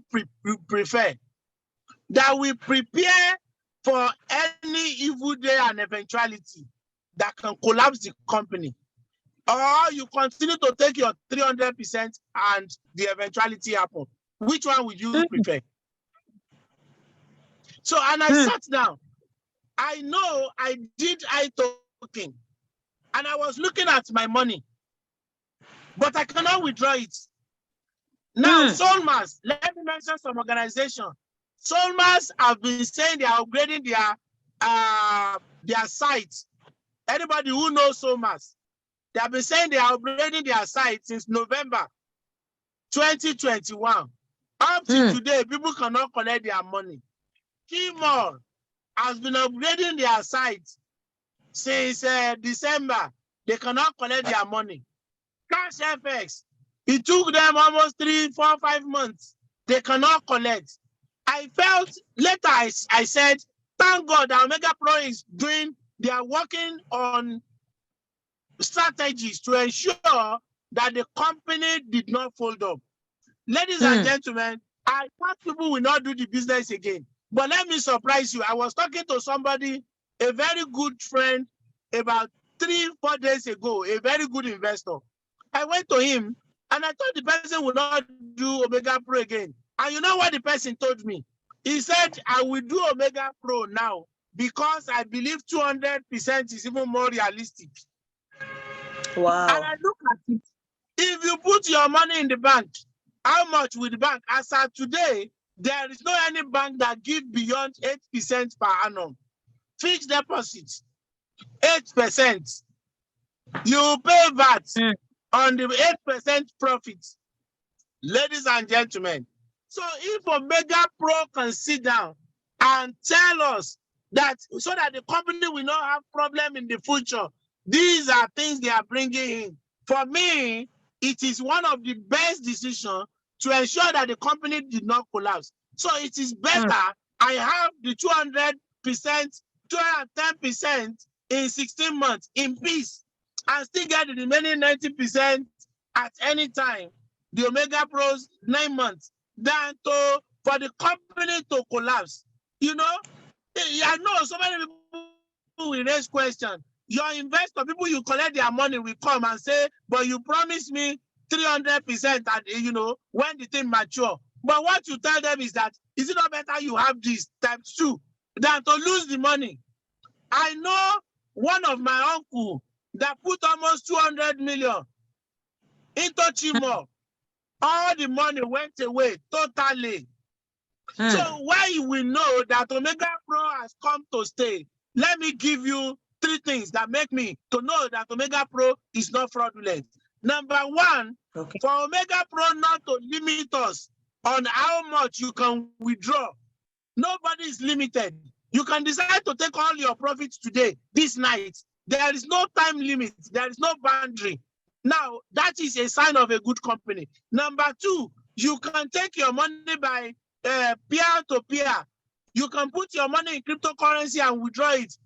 prefer? That we prepare for any evil day and eventuality that can collapse the company, or you continue to take your 300% and the eventuality happen. Which one would you prefer? So, and I sat down. I know I did talking, and I was looking at my money, but I cannot withdraw it. Now, Soulmas, let me mention some organization. Solmas have been saying they are upgrading their sites. Anybody who knows Solmas, they have been saying they are upgrading their site since November 2021. Up to today, people cannot collect their money. Kimor has been upgrading their site since December. They cannot collect their money. Cash FX, it took them almost 3, 4, 5 months. They cannot collect. I felt later I said, thank God that Omegapro is doing, they are working on strategies to ensure that the company did not fold up. Ladies and gentlemen, I thought people will not do the business again. But let me surprise you. I was talking to somebody, a very good friend, about 3, 4 days ago, a very good investor. I went to him and I thought the person would not do Omegapro again. And you know what the person told me? He said, I will do Omegapro now because I believe 200% is even more realistic. Wow. And I look at it. If you put your money in the bank, how much will the bank? As of today, there is no any bank that gives beyond 8% per annum. Fixed deposits, 8%. You pay VAT on the 8% profits. Ladies and gentlemen, so if Omegapro can sit down and tell us that so that the company will not have problem in the future, these are things they are bringing in. For me, it is one of the best decisions to ensure that the company did not collapse. So it is better I have the 200%, 210% in 16 months in peace and still get the remaining 90% at any time, the Omegapro's 9 months, than for the company to collapse. You know, I know so many people will raise questions. Your investor, people you collect their money will come and say, but you promised me 300% and you know, when the thing mature. But what you tell them is that, is it not better you have this ×2 than to lose the money? I know one of my uncle that put almost 200 million into Chimo. All the money went away totally. So why we know that Omegapro has come to stay? Let me give you 3 things that make me to know that Omegapro is not fraudulent. Number 1, for Omegapro not to limit us on how much you can withdraw. Nobody is limited. You can decide to take all your profits today, this night. There is no time limit. There is no boundary. Now, that is a sign of a good company. Number 2, you can take your money by peer-to-peer. You can put your money in cryptocurrency and withdraw it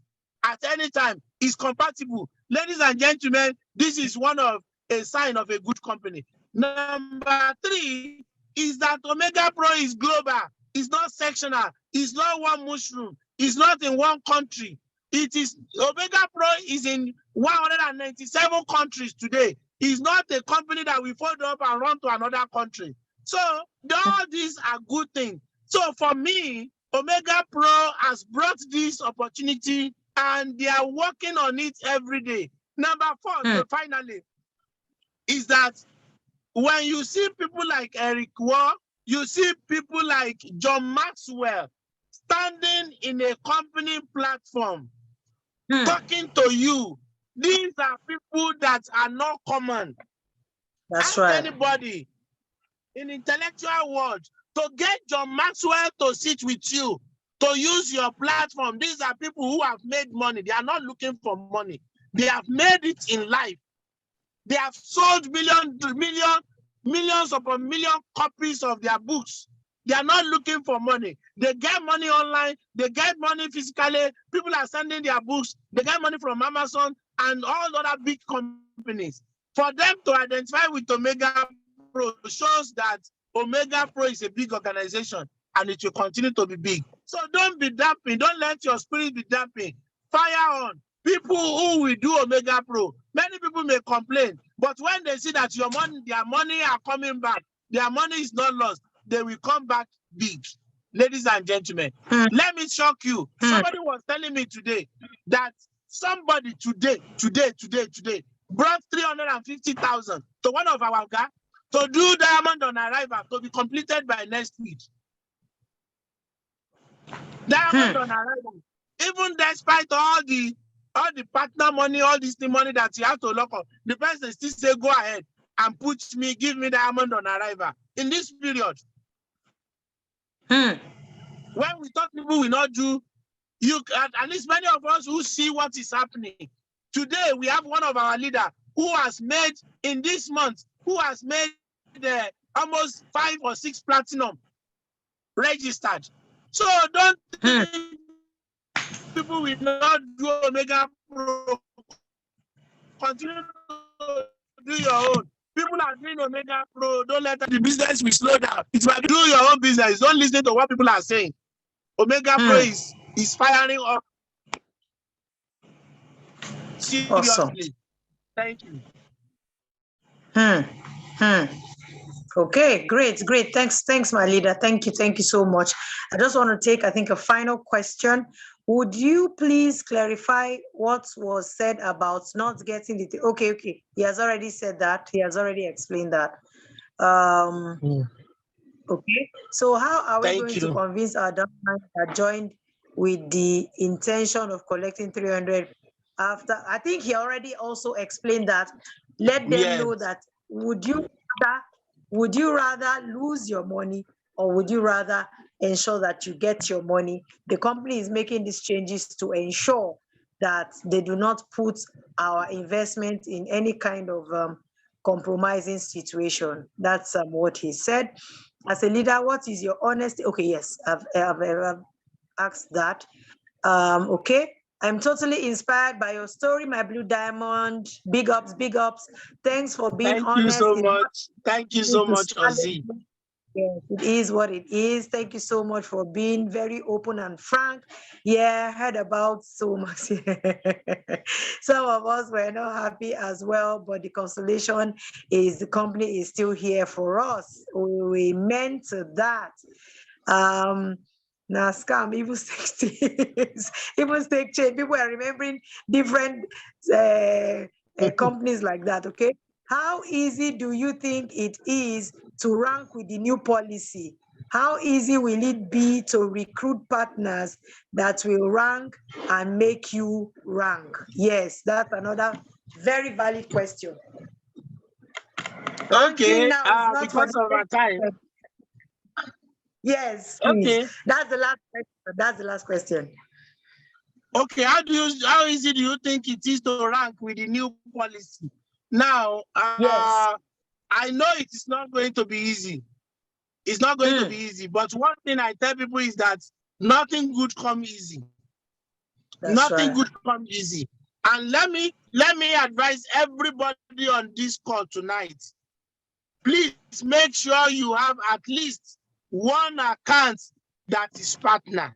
at any time. It's compatible. Ladies and gentlemen, this is one of a sign of a good company. Number 3 is that Omegapro is global. It's not sectional. It's not one mushroom. It's not in one country. It is Omegapro is in 197 countries today. It's not a company that we fold up and run to another country. So all these are good things. So for me, Omegapro has brought this opportunity and they are working on it every day. Number 4, so finally, is that when you see people like Eric Waugh, you see people like John Maxwell standing in a company platform, talking to you. These are people that are not common. That's Ask right. anybody in intellectual world to get John Maxwell to sit with you, to use your platform. These are people who have made money. They are not looking for money. They have made it in life. They have sold millions upon million copies of their books. They are not looking for money. They get money online. They get money physically. People are sending their books. They get money from Amazon and all other big companies. For them to identify with Omegapro shows that Omegapro is a big organization and it will continue to be big. So don't be damping. Don't let your spirit be damping. Fire on. People who will do Omegapro, many people may complain, but when they see that their money are coming back, their money is not lost, they will come back big. Ladies and gentlemen, let me shock you. Somebody was telling me today that somebody today brought 350,000 to one of our guys to do diamond on arrival to be completed by next week. Diamond on arrival. Even despite all the partner money, all this money that you have to lock up, the person still say, go ahead and give me diamond on arrival. In this period, when we thought people will not do, at least many of us who see what is happening. Today, we have one of our leaders who has made, in this month, almost 5 or 6 platinum registered. So don't think people will not do Omegapro. Continue to do your own. People are doing Omegapro. Don't let the business be slow down. It's like do your own business. Don't listen to what people are saying. Omegapro is firing up. Seriously. Awesome. Thank you. Okay, great. Thanks, my leader. Thank you so much. I just want to take, I think, a final question. Would you please clarify what was said about not getting the... Okay. He has already said that. He has already explained that. Okay. So how are we going to convince our downline that joined with the intention of collecting 300 after? I think he already also explained that. Let them know that would you rather lose your money, or would you rather ensure that you get your money? The company is making these changes to ensure that they do not put our investment in any kind of compromising situation. That's what he said. As a leader, what is your honesty? Okay, yes, I've asked that. Okay. I'm totally inspired by your story, my Blue Diamond. Big ups. Thanks for being honest. Thank you so much, Ozzy. Yes, it is what it is. Thank you so much for being very open and frank. Yeah, I heard about so much. Some of us were not happy as well, but the consolation is the company is still here for us. We meant that. Now scam, even stake change. People are remembering different companies like that. Okay, how easy do you think it is to rank with the new policy? How easy will it be to recruit partners that will rank and make you rank? Yes, that's another very valid question. Okay, now because of our time. Yes, please. Okay. That's the last question. Okay, how easy do you think it is to rank with the new policy? Now, yes. I know it is not going to be easy. It's not going to be easy. But one thing I tell people is that nothing good comes easy. Nothing good comes easy. And let me advise everybody on this call tonight. Please make sure you have at least one account that is partner.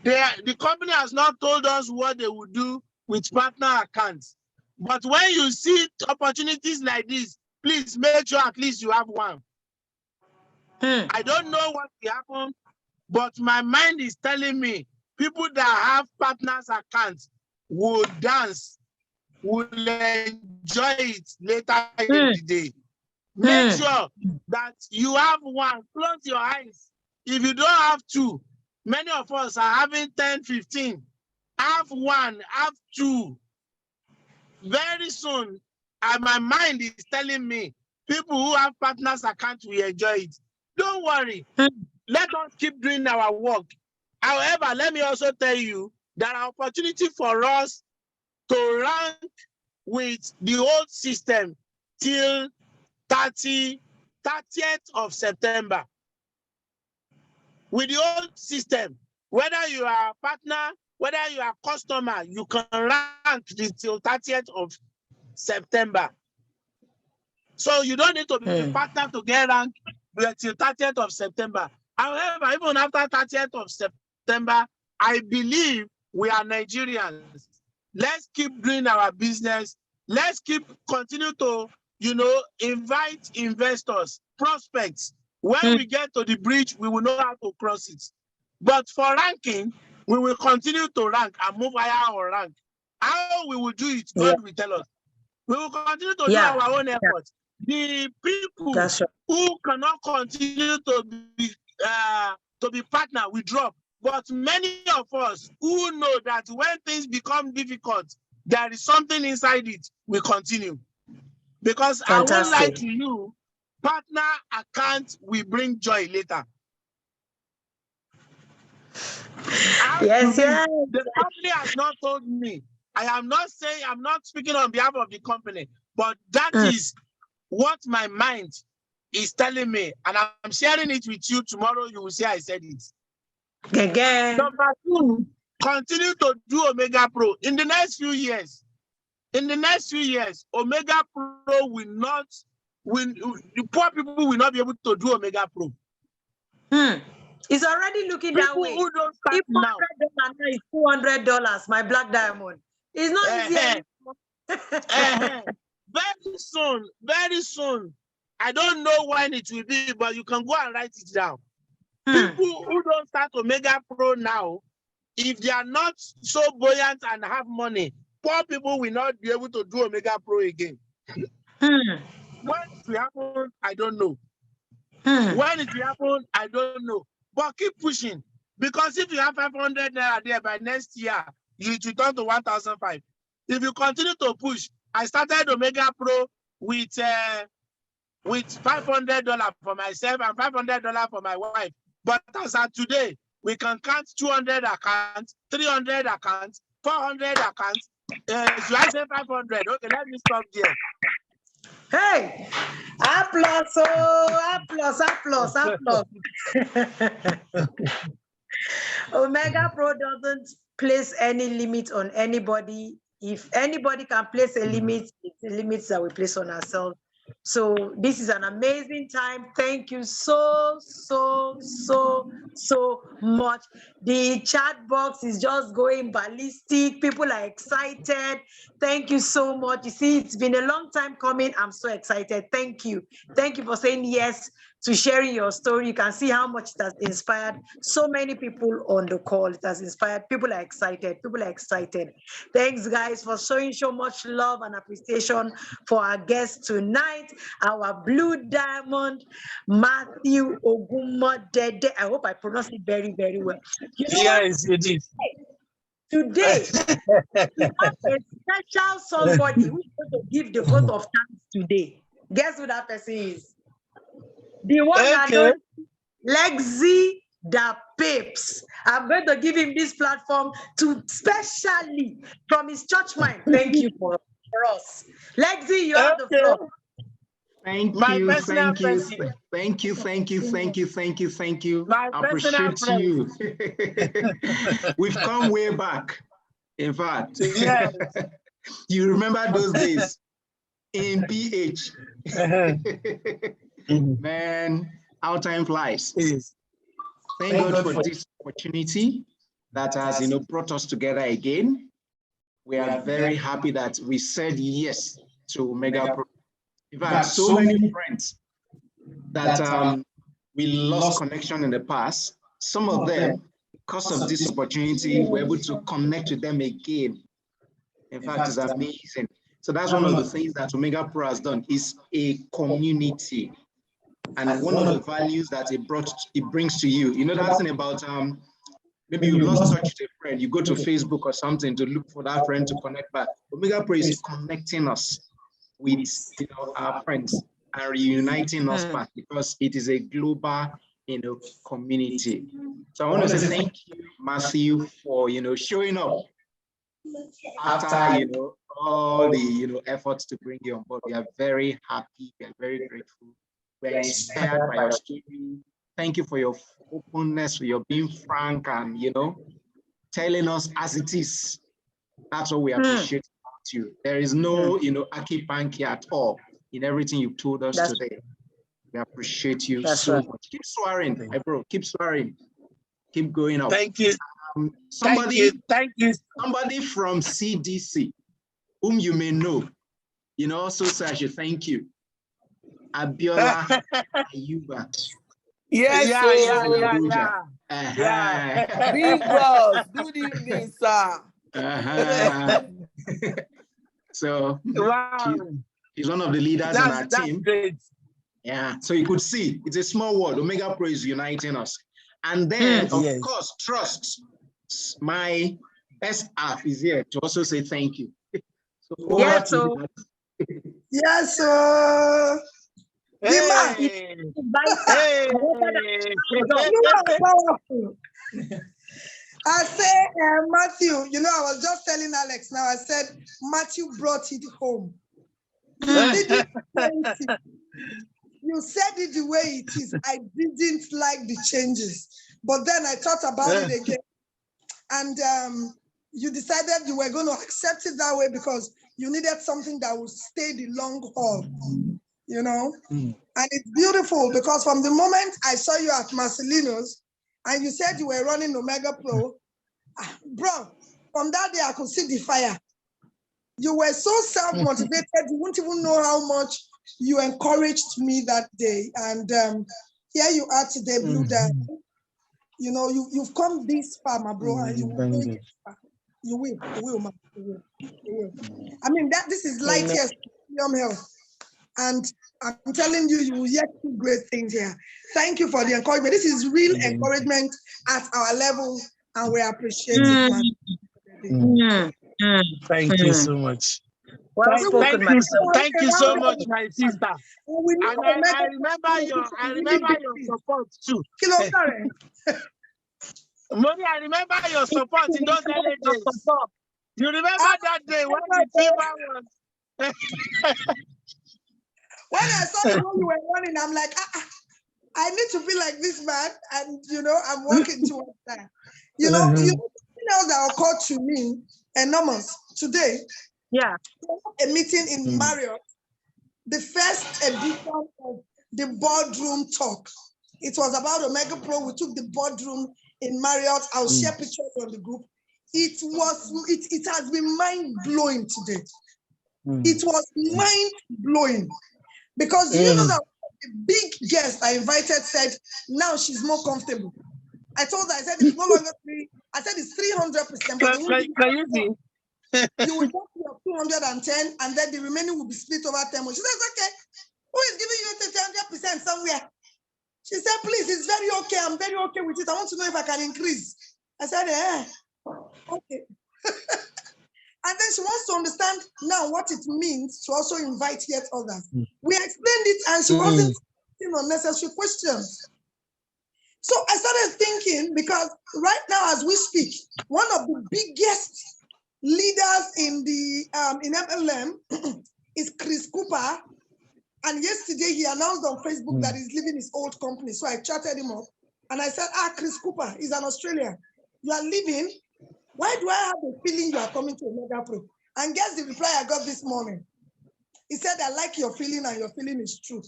The company has not told us what they will do with partner accounts. But when you see opportunities like this, please make sure at least you have one. I don't know what will happen, but my mind is telling me people that have partners accounts will dance, will enjoy it later in the day. Make sure that you have one. Close your eyes. If you don't have two, many of us are having 10, 15. Have one, have two. Very soon, my mind is telling me people who have partners account will enjoy it. Don't worry. Let us keep doing our work. However, let me also tell you there are opportunities for us to rank with the old system till 30th of September. With the old system, whether you are a partner, whether you are a customer, you can rank till 30th of September. So you don't need to be a partner to get ranked till 30th of September. However, even after 30th of September, I believe we are Nigerians. Let's keep doing our business. Let's continue to, invite investors, prospects. When we get to the bridge, we will know how to cross it. But for ranking, we will continue to rank and move higher or rank. How we will do it, God will tell us. We will continue to do our own efforts. The people who cannot continue to be partner, we drop. But many of us who know that when things become difficult, there is something inside it, we continue. Because Fantastic. I won't lie to you, partner account will bring joy later. Yes. The company has not told me. I am not saying, I'm not speaking on behalf of the company, but that is what my mind is telling me. And I'm sharing it with you tomorrow. You will say I said it. Again. Number 2, continue to do Omegapro. In the next few years, Omegapro will not, the poor people will not be able to do Omegapro. It's already looking that way. People who don't start now. Is $200, my black diamond. It's not easy anymore. Very soon. I don't know when it will be, but you can go and write it down. People who don't start Omegapro now, if they are not so buoyant and have money, poor people will not be able to do Omegapro again. When it will happen, I don't know. When it will happen, I don't know. But keep pushing. Because if you have 500 naira there by next year, you will turn to 1,005. If you continue to push, I started Omegapro with $500 for myself and $500 for my wife. But as of today, we can count 200 accounts, 300 accounts, 400 accounts. So I say 500. Okay, let me stop there. Hey, applause, applause. Omegapro doesn't place any limit on anybody. If anybody can place a limit, it's the limits that we place on ourselves. So this is an amazing time. Thank you so much. The chat box is just going ballistic. People are excited. Thank you so much. You see, it's been a long time coming. I'm so excited. Thank you. Thank you for saying yes to sharing your story. You can see how much it has inspired so many people on the call. It has inspired. People are excited. Thanks, guys, for showing so much love and appreciation for our guest tonight, our BlueDiamon Matthew Ogunmodede. I hope I pronounced it very, very well. Yes, it is. Today, we have a special somebody who's going to give the vote of thanks today. Guess who that person is? The one that knows Lexi the Papes. I'm going to give him this platform to specially from his church mind. Thank you for us. Lexi, you have the floor. Thank you. I appreciate you. We've come way back. In fact, yes. You remember those days in PH. Man, our time flies. Thank God for this opportunity that has, brought us together again. We are very happy that we said yes to Omegapro. In fact, so many friends that we lost connection in the past. Some of them, because of this opportunity, we're able to connect with them again. In fact, it's amazing. So that's one of the things that Omegapro has done, is a community. And one of the values that it brings to you, that thing about maybe you lost touch with a friend, you go to Facebook or something to look for that friend to connect back. Omegapro is connecting us with our friends and reuniting us back, because it is a global community. So I want to say thank you, Matthew, for showing up after all the efforts to bring you on board. We are very happy, we are very grateful. We're inspired by your story. Thank you for your openness, for your being frank and telling us as it is. That's what we appreciate about you. There is no aki-panky at all in everything you've told us today. We appreciate you so much. Keep swearing, my bro. Keep swearing. Keep going up. Thank you. Somebody, Thank you. Somebody from CDC, whom you may know, also say I should thank you. Abiola Ayuba. Yes, yeah. Big boss. Good evening, sir. So wow. He's one of the leaders on our team. Great. Yeah, so you could see it's a small world. Omegapro is uniting us. And then, of course, trust. My SR is here to also say thank you. So yes, sir. Yes, sir. Hey. Hey. You are powerful. I say, Matthew, you know, I was just telling Alex now, I said, Matthew brought it home. You didn't say it. You said it the way it is. I didn't like the changes. But then I thought about it again. And you decided you were going to accept it that way because you needed something that would stay the long haul, you know? And it's beautiful because from the moment I saw you at Marcelino's and you said you were running Omegapro, bro, from that day I could see the fire. You were so self-motivated, you wouldn't even know how much you encouraged me that day. And here you are today, BlueDiamon. You know, you've come this far, my bro, and you will go this far. You will, man. You will. I mean, this is light years premium health. And I'm telling you, you will yet do great things here. Thank you for the encouragement. This is real encouragement at our level, and we appreciate it, man. Thank you so much. Well spoken, thank you so much, my sister. And I remember your support too. Mommy, I remember your support in those early days. You remember that day when the fever was. When I saw the way you were running, I'm like, I need to be like this man, and you know, I'm working towards that. You know, something else that occurred to me, enormous today. Yeah. A meeting in Marriott, the first edition of the boardroom talk. It was about Omegapro. We took the boardroom in Marriott. I'll share pictures on the group. It has been mind-blowing today. It was mind-blowing because you know that the big guest I invited said, now she's more comfortable. I told her, I said, it's no longer I said it's 300%. But you will get your 210 and then the remaining will be split over 10 months. She says, okay, who is giving you 100% somewhere? She said, please, it's very okay. I'm very okay with it. I want to know if I can increase. I said, okay. And then she wants to understand now what it means to also invite yet others. We explained it and she wasn't asking unnecessary questions. So I started thinking, because right now as we speak, one of the biggest leaders in the in MLM is Chris Cooper. And yesterday he announced on Facebook that he's leaving his old company. So I chatted him up and I said, Chris Cooper is an Australian. You are leaving. Why do I have the feeling you are coming to Omegapro? And guess the reply I got this morning. He said, I like your feeling and your feeling is true.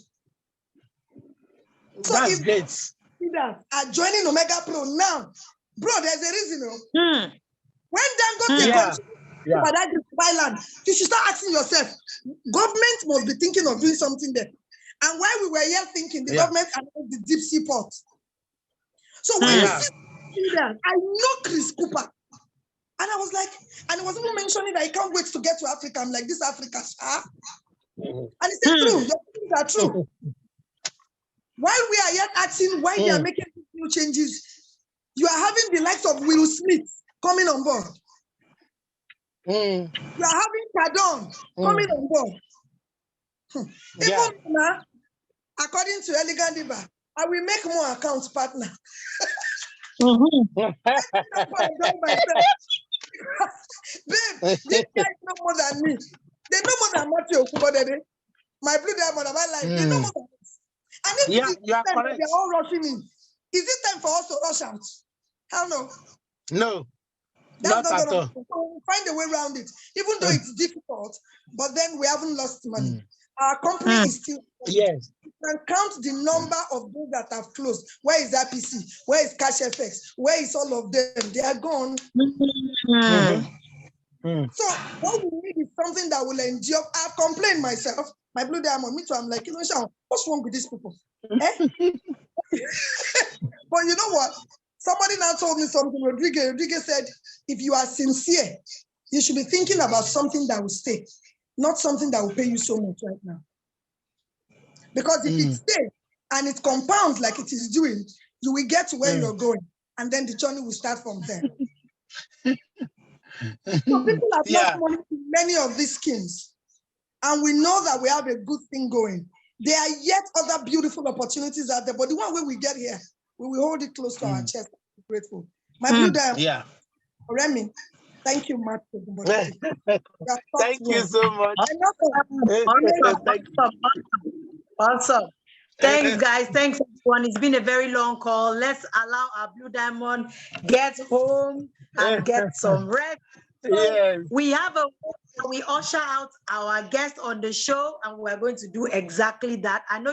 So that's if great. leaders are joining Omegapro now, bro, there's a reason. When Dangote comes to that island, you should start asking yourself, government must be thinking of doing something there. And while we were here thinking, the government announced the deep sea port. So when you see leaders, I know Chris Cooper. And I was like, and he was even mentioning that he can't wait to get to Africa. I'm like, this Africa, and he said, true, your things are true. While we are yet asking why they are making new changes, you are having the likes of Will Smith coming on board. You are having Pardon coming on board. Even now, according to Elegant Diva, I will make more accounts partner. Babe, these guys know more than me. They know more than Matthew Ogunmodede. My BlueDiamon, they know more than us. And if it is time that they're all rushing in, is it time for us to rush out? Hell no. No. That's not at all. So we'll find a way around it, even though it's difficult, but then we haven't lost money. Our company is still. Yes. You can count the number of those that have closed. Where is RPC? Where is CashFX? Where is all of them? They are gone. So what we need is something that will endure. I've complained myself, my BlueDiamon, me too. I'm like, what's wrong with these people? But you know what? Somebody now told me something. Rodriguez said, if you are sincere, you should be thinking about something that will stay, not something that will pay you so much right now. Because if it stays and it compounds like it is doing, you will get to where you're going, and then the journey will start from there. So people have lost money in many of these schemes, and we know that we have a good thing going. There are yet other beautiful opportunities out there, but the one way we get here, we will hold it close to our chest. I'm grateful. My Blue Diamond, Remy, thank you, Matthew. Thank you so much. Awesome. Thanks, guys. Thanks, everyone. It's been a very long call. Let's allow our Blue Diamond get home and get some rest. So we have we usher out our guest on the show, and we're going to do exactly that. I know